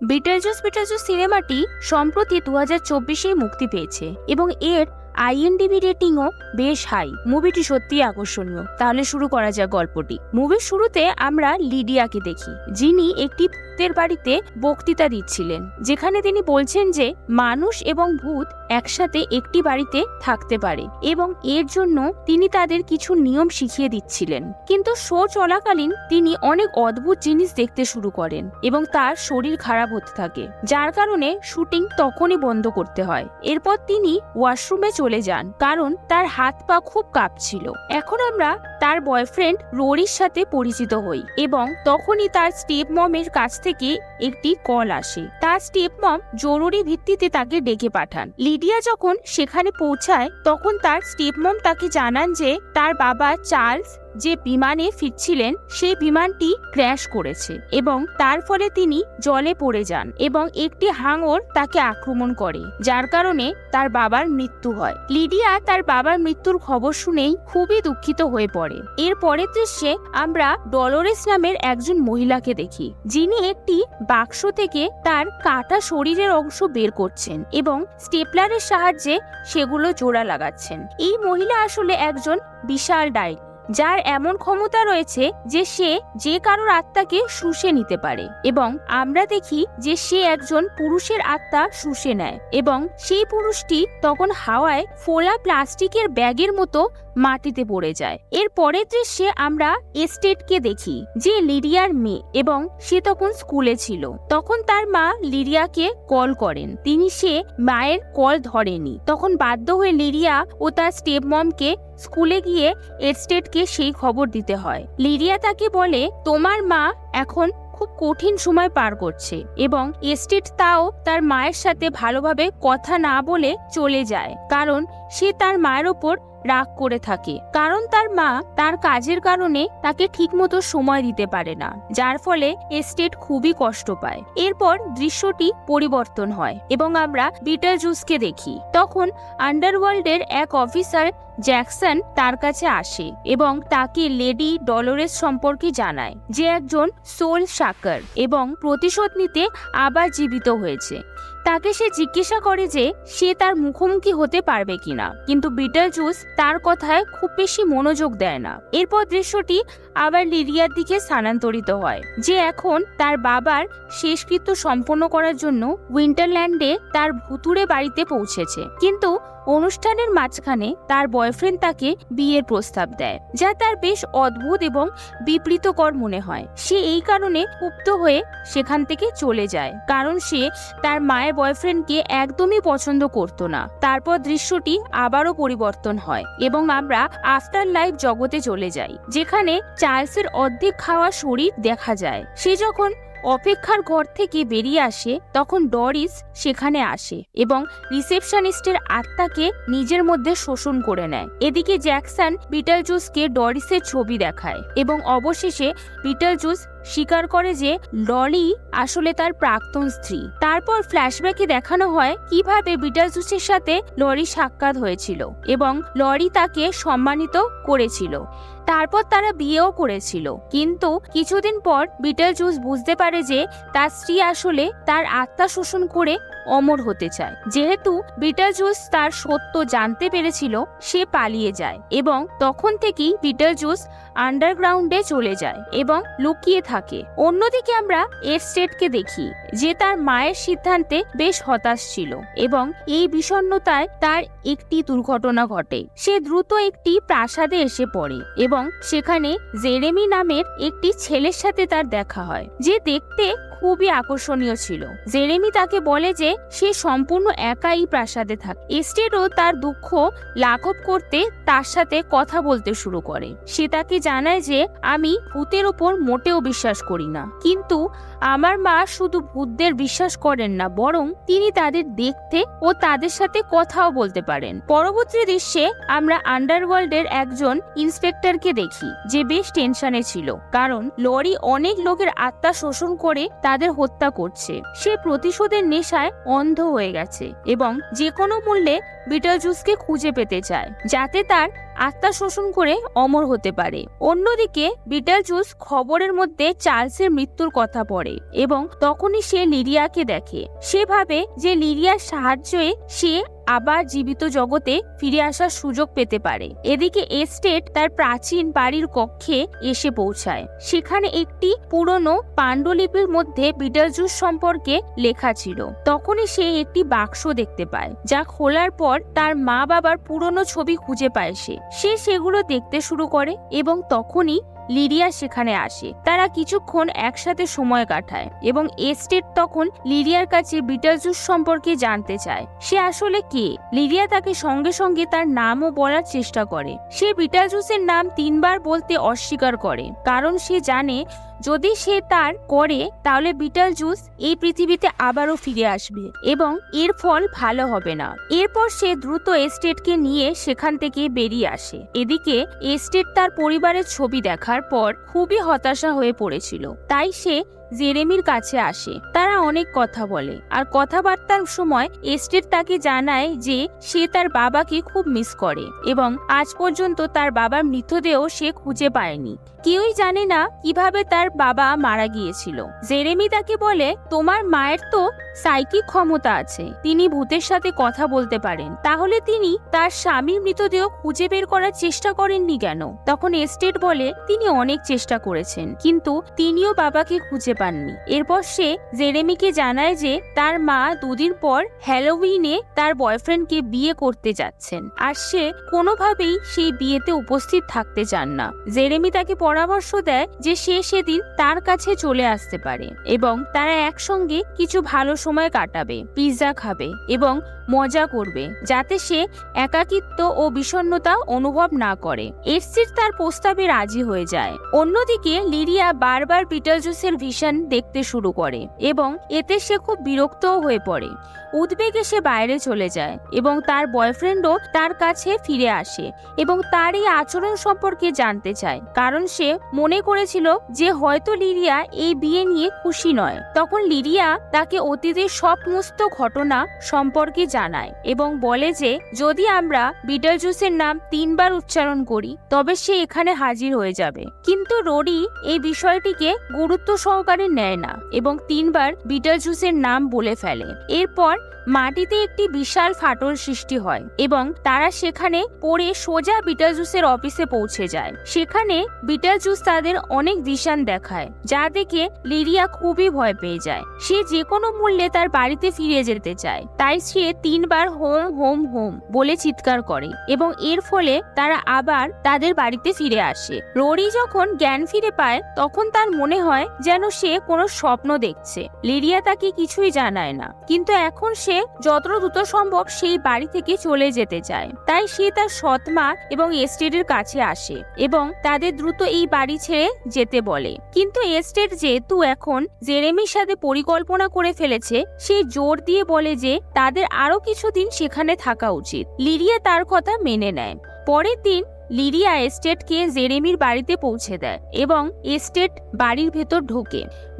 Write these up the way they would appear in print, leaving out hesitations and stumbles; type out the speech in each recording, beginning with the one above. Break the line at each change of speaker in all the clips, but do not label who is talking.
বিটলজুস সিনেমাটি সম্প্রতি 2024-এ মুক্তি পেয়েছে এবং এর IMDb রেটিংও বেশ হাই। মুভিটি সত্যিই আকর্ষণীয়। তাহলে শুরু করা যাক গল্পটি। মুভির শুরুতে আমরা লিডিয়াকে দেখি, যিনি একটি ভূতের বাড়িতে বক্তৃতা দিচ্ছিলেন, যেখানে তিনি বলছেন যে মানুষ এবং ভূত একসাথে একটি বাড়িতে থাকতে পারে এবং এর জন্য তিনি তাদের কিছু নিয়ম শিখিয়ে দিচ্ছিলেন। কিন্তু শো চলাকালীন তিনি অনেক অদ্ভুত জিনিস দেখতে শুরু করেন এবং তার শরীর খারাপ হতে থাকে, যার কারণে শুটিং তখনই বন্ধ করতে হয়। এরপর তিনি ওয়াশরুমে চলে যান কারণ তার হাত পা খুব কাঁপছিল। এখন আমরা তার বয়ফ্রেন্ড রোরির সাথে পরিচিত হই এবং তখনই তার স্টেপ মমের কাছ থেকে একটি কল আসে। তার স্টেপ মম জরুরি ভিত্তিতে তাকে ডেকে পাঠান। লিডিয়া যখন সেখানে পৌঁছায় তখন তার স্টেপ মম তাকে জানান যে তার বাবা চার্লস যে বিমানে ফিরছিলেন সেই বিমানটি ক্র্যাশ করেছে এবং তার ফলে তিনি জলে পড়ে যান এবং একটি হাঙর তাকে আক্রমণ করে, যার কারণে তার বাবার মৃত্যু হয়। লিডিয়া তার বাবার মৃত্যুর খবর শুনেই খুবই দুঃখিত হয়ে পড়ে। এর পরের দৃশ্যে আমরা ডলোরেস নামের একজন মহিলাকে দেখি, যিনি একটি বাক্স থেকে তার কাটা শরীরের অংশ বের করছেন এবং স্টেপলারের সাহায্যে সেগুলো জোড়া লাগাচ্ছেন। এই মহিলা আসলে একজন বিশাল ডাইনি, যার এমন ক্ষমতা রয়েছে যে সে যে কারোর আত্মাকে শুষে নিতে পারে এবং আমরা দেখি যে সে একজন পুরুষের আত্মা শুষে নেয় এবং সেই পুরুষটি তখন হাওয়ায় ফোলা প্লাস্টিকের ব্যাগের মতো মাটিতে পড়ে যায়। এর পরের দৃশ্যে আমরা এস্টেটকে দেখি, যে লিডিয়ার মেয়ে এবং সে তখন স্কুলে ছিল। তখন তার মা লিডিয়াকে কল করেন, সে মায়ের কল ধরেনি। তখন বাধ্য হয়ে লিডিয়া ও তার স্টেপ মমকে স্কুলে গিয়ে এস্টেটকে সেই খবর দিতে হয়। লিডিয়া তাকে বলে, তোমার মা এখন খুব কঠিন সময় পার করছে এবং এস্টেট তাও তার মায়ের সাথে ভালোভাবে কথা না বলে চলে যায়, কারণ সে তার মায়ের ওপর রাগ করে থাকে, কারণ তার মা তার কাজের কারণে তাকে ঠিকমতো সময় দিতে পারে না, যার ফলে এস্টেট খুবই কষ্ট পায়। এরপর দৃশ্যটি পরিবর্তন হয় এবং আমরা বিটলজুসকে দেখি। তখন আন্ডারওয়ার্ল্ডের এক অফিসার জ্যাকসন তার কাছে আসে এবং তাকে লেডি ডলোরেস সম্পর্কে জানায়, যে একজন সোল শাকার এবং প্রতিশোধ নিতে আবার জীবিত হয়েছে। তাকে সে জিজ্ঞাসা করে যে সে তার মুখোমুখি হতে পারবে কিনা, কিন্তু বিটলজুস তার কথায় খুব বেশি মনোযোগ দেয় না। এরপর দৃশ্যটি আবার লিডিয়ার দিকে স্থানান্তরিত হয়, যে এখন তার বাবার শেষকৃত্য সম্পন্ন করার জন্য উইন্টারল্যান্ডে তার ভুতুড়ে বাড়িতে পৌঁছেছে। কিন্তু অনুষ্ঠানের মাঝখানে তার বয়ফ্রেন্ড তাকে বিয়ের প্রস্তাব দেয়, যা তার বেশ অদ্ভুত এবং বিবৃতকর মনে হয়। সে এই কারণে ক্ষুব্ধ হয়ে সেখান থেকে চলে যায়, কারণ সে তার মায়ের বয়ফ্রেন্ডকে একদমই পছন্দ করত না। তারপর দৃশ্যটি আবারও পরিবর্তন হয় এবং আমরা আফটার লাইফ জগতে চলে যাই, যেখানে চার্লসের অর্ধেক খাওয়া শরীর দেখা যায়। সে যখন অপেক্ষার ঘর থেকে বেরিয়ে আসে তখন ডরিস সেখানে আসে এবং রিসেপশনিস্টের আত্মাকে নিজের মধ্যে শোষণ করে নেয়। এদিকে জ্যাকসন বিটলজুসকে ডরিসের ছবি দেখায় এবং অবশেষে বিটলজুস স্বীকার করে যে লরি আসলে তার প্রাক্তন স্ত্রী। তারপর ফ্ল্যাশব্যাকে দেখানো হয় কিভাবে বিটলজুসের সাথে লরি সাক্ষাৎ হয়েছিল এবং লরি তাকে সম্মানিত করেছিল। তারপর তারা বিয়েও করেছিল, কিন্তু কিছুদিন পর বিটলজুস বুঝতে পারে যে তার স্ত্রী আসলে তার আত্মা শোষণ করে অমর হতে চায়। যেহেতু বিটলজুস তার সত্য জানতে পেরেছিল, সে পালিয়ে যায় এবং তখন থেকেই বিটলজুস আন্ডারগ্রাউন্ডে চলে যায় এবং লুকিয়ে থাকে। অন্যদিকে আমরা এস্টেটকে দেখি, যে তার মায়ের সিদ্ধান্তে বেশ হতাশ ছিল এবং এই বিষণ্ণতায় তার একটি দুর্ঘটনা ঘটে। সে দ্রুত একটি প্রাসাদে এসে পড়ে এবং সেখানে জেরেমি নামের একটি ছেলের সাথে তার দেখা হয়, যে দেখতে খুবই আকর্ষণীয় ছিল। জেরেমি তাকে বলে যে সে সম্পূর্ণ একাই প্রাসাদে থাকে। এস্টেটও তার দুঃখ লাঘব করতে তার সাথে কথা বলতে শুরু করে। সে তাকে জানায় যে আমি ভূতের ওপর মোটেও বিশ্বাস করি না, কিন্তু আমার মা শুধু ভূতদের বিশ্বাস করেন না, বরং তিনি তাদের দেখতে ও তাদের সাথে কথাও বলতে পারেন। পরবর্তী দৃশ্যে আমরা আন্ডারওয়ার্ল্ডের একজন ইন্সপেক্টরকে দেখি, যে বেশ টেনশনে ছিল, কারণ লরি অনেক লোকের আত্মা শোষণ করে তাদের হত্যা করছে। সে প্রতিশোধের নেশায় অন্ধ হয়ে গেছে এবং যে কোনো মূল্যে বিটলজুসকে খুঁজে পেতে চায়, যাতে তার আত্মা শোষণ করে অমর হতে পারে। অন্যদিকে বিটেলজুস খবরের মধ্যে চার্লসের মৃত্যুর কথা পড়ে এবং তখনই সে লিরিয়াকে দেখে। সে ভাবে যে লিরিয়ার সাহায্যে সে আবার জীবিত জগতে ফিরে আসার সুযোগ পেতে পারে। এদিকে এস্টেট তার প্রাচীন বাড়ির কক্ষে এসে পৌঁছায়। সেখানে একটি পুরনো পাণ্ডুলিপির মধ্যে বিটেলজুস সম্পর্কে লেখা ছিল। তখনই সে একটি বাক্স দেখতে পায়, যা খোলার পর তার মা বাবার পুরনো ছবি খুঁজে পায়। সে সেগুলো দেখতে শুরু করে এবং তখনই লিরিয়া সেখানে আসে। তারা কিছুক্ষণ একসাথে সময় কাটায় এবং এস্টেট তখন লিরিয়ার কাছে বিটেলজুস সম্পর্কে জানতে চায়। সে আসলে কে? লিরিয়া তাকে সঙ্গে সঙ্গে তার নামও বলার চেষ্টা করে। সে বিটেলজুসের নাম 3 বার বলতে অস্বীকার করে, কারণ সে জানে যদি সে তার করে তাহলে বিটেলজুস এই পৃথিবীতে আবারও ফিরে আসবে এবং এর ফল ভালো হবে না। এরপর সে দ্রুত এস্টেটকে নিয়ে সেখান থেকে বেরিয়ে আসে। এদিকে এস্টেট তার পরিবারের ছবি দেখার পর খুবই হতাশা হয়ে পড়েছিল। তাই সে জেরেমির কাছে আসে। তারা অনেক কথা বলে আর কথাবার্তার সময় এস্টেট তাকে জানায় যে সে তার বাবাকে খুব মিস করে এবং আজ পর্যন্ত তার বাবার মৃতদেহ সে খুঁজে পায়নি। কেউই জানে না কিভাবে তার বাবা মারা গিয়েছিল। জেরেমি তাকে বলে, তোমার মায়ের তো সাইকিক ক্ষমতা আছে, তিনি ভূতের সাথে কথা বলতে পারেন, তাহলে তিনি তার স্বামীর মৃতদেহ খুঁজে বের করার চেষ্টা করেননি কেন? তখন এস্টেট বলে, তিনি অনেক চেষ্টা করেছেন কিন্তু তিনিও বাবাকে খুঁজে পাননি। এরপর সে জেরেমিকে জানায় যে তার মা 2 দিন পর হ্যালোউইনে তার বয়ফ্রেন্ডকে বিয়ে করতে যাচ্ছেন আর সে কোনোভাবেই সেই বিয়েতে উপস্থিত থাকতে চান না। জেরেমি তাকে পরামর্শ দেয় যে সে সেদিন তার কাছে চলে আসতে পারে এবং তারা একসঙ্গে কিছু ভালো সময় কাটাবে, পিৎজা খাবে এবং মজা করবে, যাতে সে একাকিত্ব ও বিষণ্ণতা অনুভব না করে। এস্টেট তার প্রস্তাবে রাজি হয়ে যায়। অন্যদিকে লিরিয়া বারবার বিটেলজুসের ভিশন দেখতে শুরু করে এবং এতে সে খুব বিরক্তও হয়ে পড়ে। উদ্বেগে সে বাইরে চলে যায় এবং তার বয়ফ্রেন্ডও তার কাছে ফিরে আসে এবং তার এই আচরণ সম্পর্কে জানতে চায়, কারণ সে মনে করেছিল যে হয়তো লিরিয়া এই বিয়ে নিয়ে খুশি নয়। তখন লিরিয়া তাকে অতীতের সমস্ত ঘটনা সম্পর্কে জানায় এবং বলে যে যদি আমরা বিটেলজুসের নাম 3 বার উচ্চারণ করি তবে সে এখানে হাজির হয়ে যাবে। কিন্তু রোরি এই বিষয়টিকে গুরুত্ব সহকারে নেয় না এবং 3 বার বিটেলজুসের নাম বলে ফেলে। এরপর মাটিতে একটি বিশাল ফাটল সৃষ্টি হয় এবং তারা সেখানে পড়ে সোজা বিটেলজুসের অফিসে পৌঁছে যায়। সেখানে বিটেলজুস তাদের অনেক ভিশন দেখায়, যা দেখে লিরিয়া খুবই ভয় পেয়ে যায়। সে যে কোনো মূল্যে তার বাড়িতে ফিরে যেতে চায়, তাই সে 3 বার হোম হোম হোম বলে চিৎকার করে এবং এর ফলে তারা আবার তাদের বাড়িতে ফিরে আসে। রোরি যখন জ্ঞান ফিরে পায় তখন তার মনে হয় যেন সে কোনো স্বপ্ন দেখছে। লিরিয়া তাকে কিছুই জানায় না, কিন্তু এখন সে যতটা দ্রুত সম্ভব সেই বাড়ি থেকে চলে যেতে চায়। তাই সে তার সৎমা এবং এস্টেটের কাছে আসে এবং তাদের দ্রুত এই বাড়ি ছেড়ে যেতে বলে। কিন্তু এস্টেট যেহেতু এখন জেরেমির সাথে পরিকল্পনা করে ফেলেছে, সে জোর দিয়ে বলে যে তাদের আরো কিছুদিন সেখানে থাকা উচিত। লিরিয়া তার কথা মেনে নেয়। পরের দিন লিরিয়া এস্টেটকে জেরেমির বাড়িতে পৌঁছে দেয় এবং এস্টেট বাড়ির ভেতর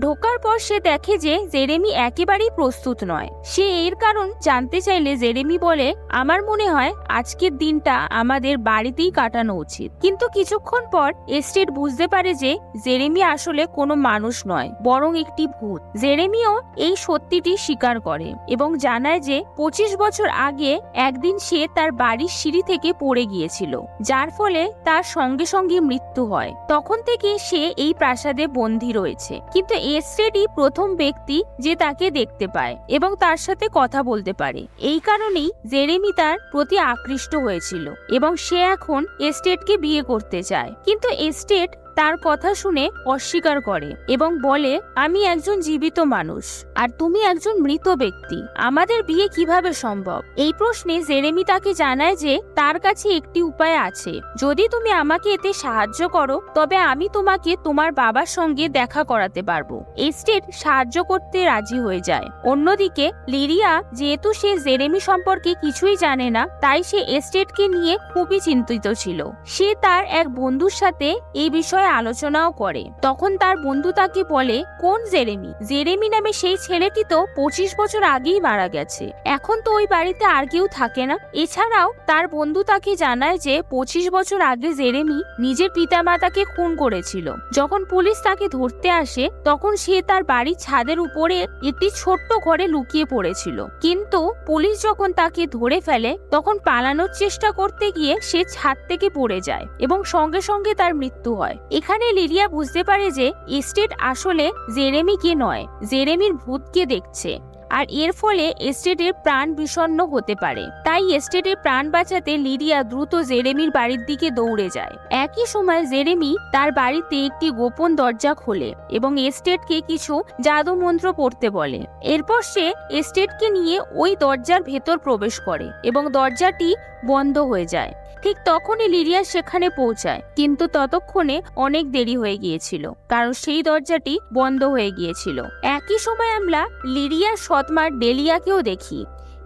ঢোকার পর সে দেখে যে জেরেমি একেবারেই প্রস্তুত নয়। সে এর কারণ জানতে চাইলে জেরেমি বলে, আমার মনে হয় আজকের দিনটা আমাদের বাড়িতেই কাটানো উচিত। কিন্তু কিছুক্ষণ পর এস্টেট বুঝতে পারে যে জেরেমি আসলে কোনো মানুষ নয়, বরং একটি ভূত। জেরেমিও এই সত্যিটি স্বীকার করে এবং জানায় যে 25 বছর আগে একদিন সে তার বাড়ির সিঁড়ি থেকে পড়ে গিয়েছিল, যার ফলে তার সঙ্গে সঙ্গে মৃত্যু হয়। তখন থেকে সে এই প্রাসাদে বন্দী রয়েছে। কিন্তু এস্টেটই প্রথম ব্যক্তি যে তাকে দেখতে পায় এবং তার সাথে কথা বলতে পারে। এই কারণেই জেরেমি তার প্রতি আকৃষ্ট হয়েছিল এবং সে এখন এস্টেটকে বিয়ে করতে চায়। কিন্তু এস্টেট তার কথা শুনে অস্বীকার করে এবং বলে, আমি একজন জীবিত মানুষ আর তুমি একজন মৃত ব্যক্তি, আমাদের বিয়ে কিভাবে সম্ভব? এই প্রশ্নে জেরেমি তাকে জানায় যে তার কাছে একটি উপায় আছে। যদি তুমি আমাকে এতে সাহায্য করো তবে আমি তোমাকে তোমার বাবার সঙ্গে দেখা করাতে পারবো। এস্টেট সাহায্য করতে রাজি হয়ে যায়। অন্যদিকে লিরিয়া যেহেতু সে জেরেমি সম্পর্কে কিছুই জানে না, তাই সে এস্টেটকে নিয়ে খুবই চিন্তিত ছিল। সে তার এক বন্ধুর সাথে এই বিষয়ে বিষয়ে আলোচনাও করে। তখন তার বন্ধু তাকে বলে, কোন জেরেমি? জেরেমি নামে সেই ছেলেটি তো 25 বছর আগেই মারা গেছে। এখন তো ওই বাড়িতে আর কেউ থাকে না। এছাড়াও তার বন্ধু তাকে জানায় যে 25 বছর আগে জেরেমি নিজের পিতামাতাকে খুন করেছিল। যখন পুলিশ তাকে ধরতে আসে তখন সে তার বাড়ির ছাদের উপরে একটি ছোট্ট ঘরে লুকিয়ে পড়েছিল। কিন্তু পুলিশ যখন তাকে ধরে ফেলে তখন পালানোর চেষ্টা করতে গিয়ে সে ছাদ থেকে পড়ে যায় এবং সঙ্গে সঙ্গে তার মৃত্যু হয়। এখানে লিলিয়া বুঝতে পারে যে এস্টেট আসলে জেরেমিকে নয়, জেরেমির ভূতকে দেখছে, আর এর ফলে এস্টেটের প্রাণ বিষণ্ণ হতে পারে। তাই এস্টেটের প্রাণ বাঁচাতে লিডিয়া দ্রুত জেরেমির বাড়ির দিকে দৌড়ে যায়। একই সময় জেরেমি তার বাড়িতে একটি গোপন দরজা খোলে এবং এস্টেটকে কিছু জাদু মন্ত্র পড়তে বলে। এরপর সে এস্টেটকে নিয়ে ওই দরজার ভেতর প্রবেশ করে এবং দরজাটি বন্ধ হয়ে যায়। ঠিক তখনই লিডিয়া সেখানে পৌঁছায়, কিন্তু ততক্ষণে অনেক দেরি হয়ে গিয়েছিল, কারণ সেই দরজাটি বন্ধ হয়ে গিয়েছিল। একই সময় আমরা লিডিয়ার সৎমা ডেলিয়াকেও দেখি,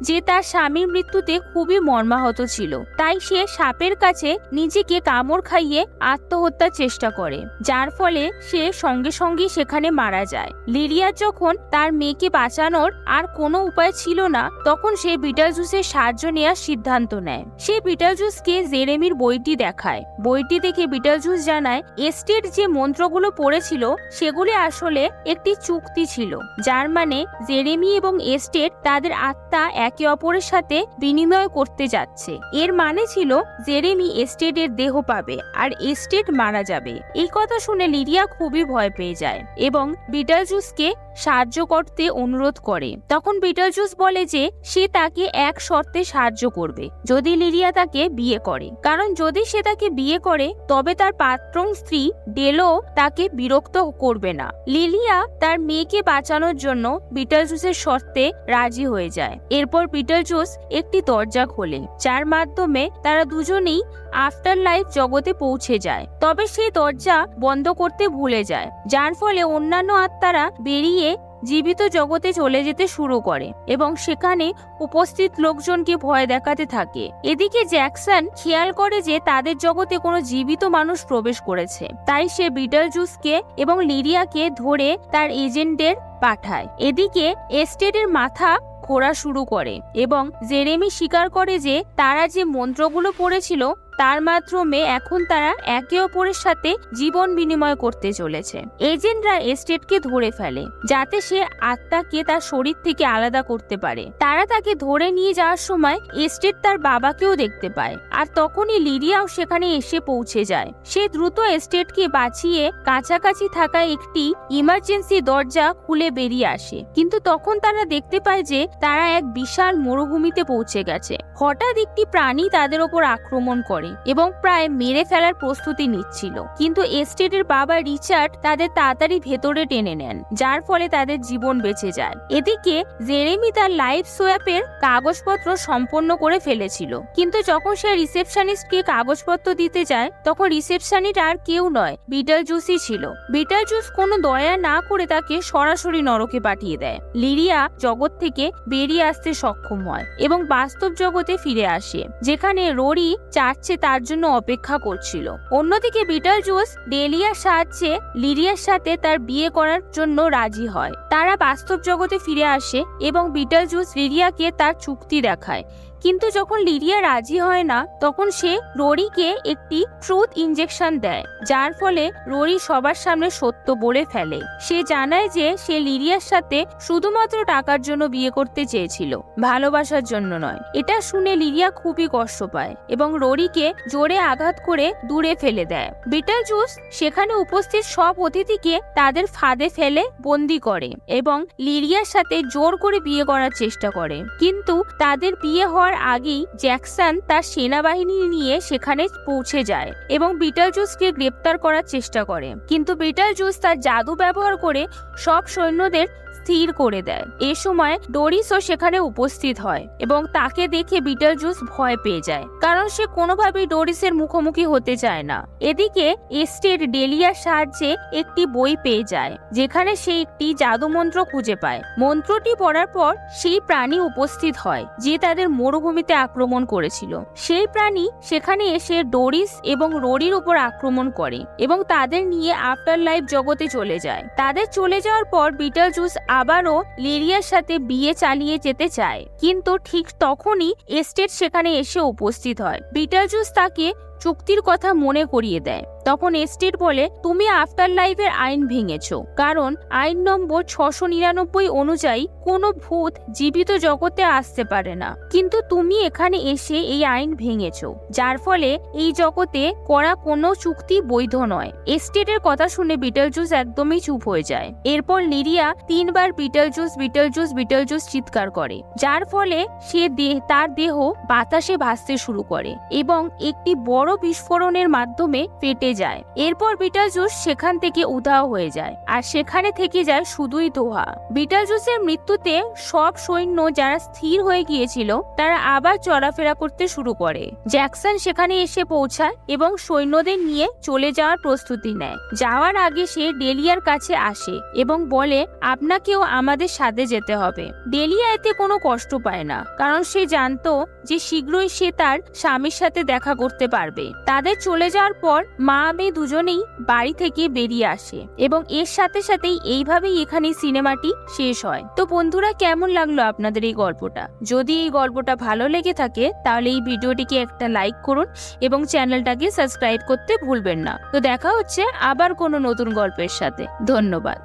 যে তার স্বামীর মৃত্যুতে খুবই মর্মাহত ছিল। তাই সে সাপের কাছে নিজেকে কামড় খাইয়ে আত্মহত্যার চেষ্টা করে, যার ফলে সে সঙ্গে সঙ্গে সেখানে মারা যায়। লিডিয়ার যখন তার মেয়েকে বাঁচানোর আর কোনো উপায় ছিল না, তখন সে বিটলজুসের সাহায্য নেওয়ার সিদ্ধান্ত নেয়। সে বিটলজুসকে জেরেমির বইটি দেখায়। বইটি দেখে বিটলজুস জানায় এস্টেট যে মন্ত্রগুলো পড়েছিল সেগুলি আসলে একটি চুক্তি ছিল, যার মানে জেরেমি এবং এস্টেট তাদের আত্মা একে অপরের সাথে বিনিময় করতে যাচ্ছে। এর মানে ছিল জেরেমি এস্টেটের দেহ পাবে আর এস্টেট মারা যাবে। এই কথা শুনে লিডিয়া খুবই ভয় পেয়ে যায় এবং বিটলজুসকে সাহায্য করতে অনুরোধ করে। তখন বিটলজুস বলে যে সে তাকে এক শর্তে সাহায্য করবে, যদি লিডিয়া তাকে বিয়ে করে, কারণ যদি সে তাকে বিয়ে করে তবে তার প্রাক্তন স্ত্রী ডেলো তাকে বিরক্ত করবে না। লিলিয়া তার মেয়েকে বাঁচানোর জন্য বিটলজুসের শর্তে রাজি হয়ে যায়। এরপর বিটলজুস একটি দরজা খোলে, যার মাধ্যমে তারা দুজনেই আফটার লাইফ জগতে পৌঁছে যায়। তবে সেই দরজা বন্ধ করতে ভুলে যায়, যার ফলে অন্যান্য আত্মারা বেরিয়ে জীবিত জগতে চলে যেতে শুরু করে এবং সেখানে উপস্থিত লোকজনকে ভয় দেখাতে থাকে। এদিকে জ্যাকসন খেয়াল করে যে তাদের জগতে কোনো জীবিত মানুষ প্রবেশ করেছে, তাই সে বিটলজুসকে এবং লিডিয়াকে ধরে তার এজেন্টদের পাঠায়। এদিকে এস্টেটের মাথা ঘোরা শুরু করে এবং জেরেমি স্বীকার করে যে তারা যে মন্ত্রগুলো পড়েছিল তার মাধ্যমে এখন তারা একে অপরের সাথে জীবন বিনিময় করতে চলেছে। এজেন্টরা এস্টেটকে ধরে ফেলে যাতে সে আত্মাকে তার শরীর থেকে আলাদা করতে পারে। তারা তাকে ধরে নিয়ে যাওয়ার সময় এস্টেট তার বাবাকেও দেখতে পায়, আর তখনই লিডিয়াও সেখানে এসে পৌঁছে যায়। সে দ্রুত এস্টেটকে বাঁচিয়ে কাছাকাছি থাকা একটি ইমার্জেন্সি দরজা খুলে বেরিয়ে আসে, কিন্তু তখন তারা দেখতে পায় যে তারা এক বিশাল মরুভূমিতে পৌঁছে গেছে। হঠাৎ একটি প্রাণী তাদের ওপর আক্রমণ করে এবং প্রায় মেরে ফেলার প্রস্তুতি নিচ্ছিল, কিন্তু এস্টেটের বাবা রিচার্ড তাদের তাড়াতাড়ি ভেতরে টেনে নেন, যার ফলে তাদের জীবন বেঁচে যায়। এদিকে জেরেমি তার লাইফ সোয়াপের কাগজপত্র সম্পন্ন করে ফেলেছিল, কিন্তু যখন সে রিসেপশনিস্টকে কাগজপত্র দিতে যায় তখন রিসেপশনিস্ট আর কেউ নয়, বিটলজুসই ছিল। বিটলজুস কোনো দয়া না করে তাকে সরাসরি নরকে পাঠিয়ে দেয়। লিডিয়া জগৎ থেকে বেরিয়ে আসতে সক্ষম হয় এবং বাস্তব জগতে ফিরে আসে, যেখানে রোরি চার্চে তার জন্য অপেক্ষা করছিল। অন্যদিকে বিটলজুস ডেলিয়ার সাহায্যে লিডিয়ার সাথে তার বিয়ে করার জন্য রাজি হয়। তারা বাস্তব জগতে ফিরে আসে এবং বিটলজুস লিডিয়াকে তার চুক্তি দেখায়, কিন্তু যখন লিডিয়া রাজি হয় না তখন সে রোরিকে একটি ট্রুথ ইনজেকশন দেয়, যার ফলে রোরি সবার সামনে সত্য বলে ফেলে। সে জানায় যে সে লিডিয়ার সাথে শুধুমাত্র টাকার জন্য বিয়ে করতে চেয়েছিল, ভালোবাসার জন্য নয়। এটা শুনে লিডিয়া খুবই কষ্ট পায় এবং রোরিকে জোরে আঘাত করে দূরে ফেলে দেয়। বিটলজুস সেখানে উপস্থিত সব অতিথিকে তাদের ফাঁদে ফেলে বন্দি করে এবং লিডিয়ার সাথে জোর করে বিয়ে করার চেষ্টা করে, কিন্তু তাদের বিয়ে হওয়ার আগেই জ্যাকসন তার সেনাবাহিনী নিয়ে সেখানে পৌঁছে যায় এবং বিটলজুসকে গ্রেপ্তার করার চেষ্টা করে, কিন্তু বিটলজুস তার জাদু ব্যবহার করে সব সৈন্যদের স্থির করে দেয়। এ সময় ডোরিসও সেখানে উপস্থিত হয় এবং তাকে দেখে বিটলজুস ভয় পেয়ে যায়, কারণ সে কোনোভাবেই ডোরিসের মুখোমুখি হতে চায় না। এদিকে এস্টেট ডেলিয়ার সাহায্যে একটি বই পেয়ে যায়, যেখানে সে একটি জাদুমন্ত্র খুঁজে পায়। মন্ত্রটি পড়ার পর সেই প্রাণী উপস্থিত হয় যে তাদের মরুভূমিতে আক্রমণ করেছিল। সেই প্রাণী সেখানে এসে ডোরিস এবং রোরির উপর আক্রমণ করে এবং তাদের নিয়ে আফটার লাইফ জগতে চলে যায়। তাদের চলে যাওয়ার পর বিটলজুস আবারও লিরিয়ার সাথে বিয়ে চালিয়ে যেতে চায়, কিন্তু ঠিক তখনই এস্টেট সেখানে এসে উপস্থিত হয়। বিটলজুস তাকে চুক্তির কথা মনে করিয়ে দেয়। তখন এস্টেট বলে, তুমি আফটার লাইফের আইন ভেঙেছো, কারণ আইন নম্বর 699 অনুযায়ী কোনো ভূত জীবিত জগতে আসতে পারে না, কিন্তু তুমি এখানে এসে এই আইন ভেঙেছো, যার ফলে এই জগতে করা কোনো চুক্তি বৈধ নয়। এস্টেটের কথা শুনে বিটলজুস একদমই চুপ হয়ে যায়। এরপর লিরিয়া 3 বার বিটলজুস বিটলজুস বিটলজুস চিৎকার করে, যার ফলে সে তার দেহ বাতাসে ভাসতে শুরু করে এবং একটি বড় বিস্ফোরণের মাধ্যমে ফেটে যায়। এরপর বিটলজুস সেখান থেকে উধাও হয়ে যায়, আর সেখানে থেকে যায় শুধুই ধোঁয়া। বিটলজুসের মৃত্যুতে সব সৈন্য যারা স্থির হয়ে গিয়েছিল তারা আবার চলাফেরা করতে শুরু করে। জ্যাকসন সেখানে এসে পৌঁছায় এবং সৈন্যদের নিয়ে চলে যাওয়ার প্রস্তুতি নেয়। যাওয়ার আগে সে ডেলিয়ার কাছে আসে এবং বলে, আপনাকেও আমাদের সাথে যেতে হবে। ডেলিয়া এতে কোনো কষ্ট পায় না, কারণ সে জানতো যে শীঘ্রই সে তার স্বামীর সাথে দেখা করতে পারবে। তাদের চলে যাওয়ার পর মা মেয়ে দুজনেই বাড়ি থেকে বেরিয়ে আসে এবং এর সাথে সাথেই এইভাবেই এখানে সিনেমাটি শেষ হয়। তো বন্ধুরা, কেমন লাগলো আপনাদের এই গল্পটা? যদি এই গল্পটা ভালো লেগে থাকে তাহলে এই ভিডিওটিকে একটা লাইক করুন এবং চ্যানেলটাকে সাবস্ক্রাইব করতে ভুলবেন না। তো দেখা হচ্ছে আবার কোনো নতুন গল্পের সাথে। ধন্যবাদ।